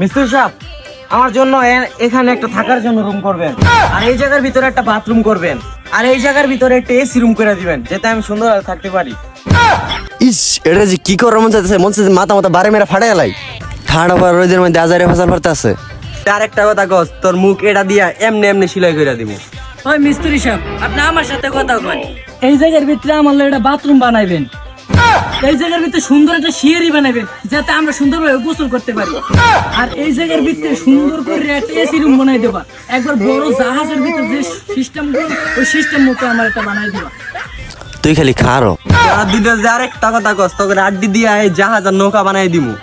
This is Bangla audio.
মিস্ত্রি সাহেব, আমার জন্য এখানে একটা থাকার জন্য রুম করবেন, আর এই জায়গার ভিতরে একটা বাথরুম করবেন, আর এই জায়গার ভিতরে একটা এসি রুম করে দিবেন, যাতে আমি সুন্দর থাকতে পারি। ইস, এটা যে কি করার মন চাইতেছে, মন চাইছে মাথা মাথা বারে মেরা ফাটাই লাই। ঠান্ডা পর রোদের মধ্যে আজারে ফসল ভরতে আছে। আর একটা কথা কস, তোর মুখ এটা দিয়া এমনি এমনি সিলাই করে দিব। ওই মিস্ত্রি সাহেব, আপনি আমার সাথে কথা বলেন। এই জায়গার ভিতরে আমার একটা বাথরুম বানাইবেন, এই জায়গার ভিতরে সুন্দর একটা সিঁড়ি বানাবেন, যাতে আমরা সুন্দরভাবে গোসল করতে পারি। আর এই জায়গার ভিতরে সুন্দর করে একটা এসি রুম বানাই দেবা, একবার বড় জাহাজের ভিতরে যে সিস্টেম, ওই সিস্টেম মতো আমার একটা বানাই দেবা। তুই খালি খারো। আর একটা কথা কস, তোকে আড্ডি দিয়া এই জাহাজ আর নৌকা বানাই দিমু।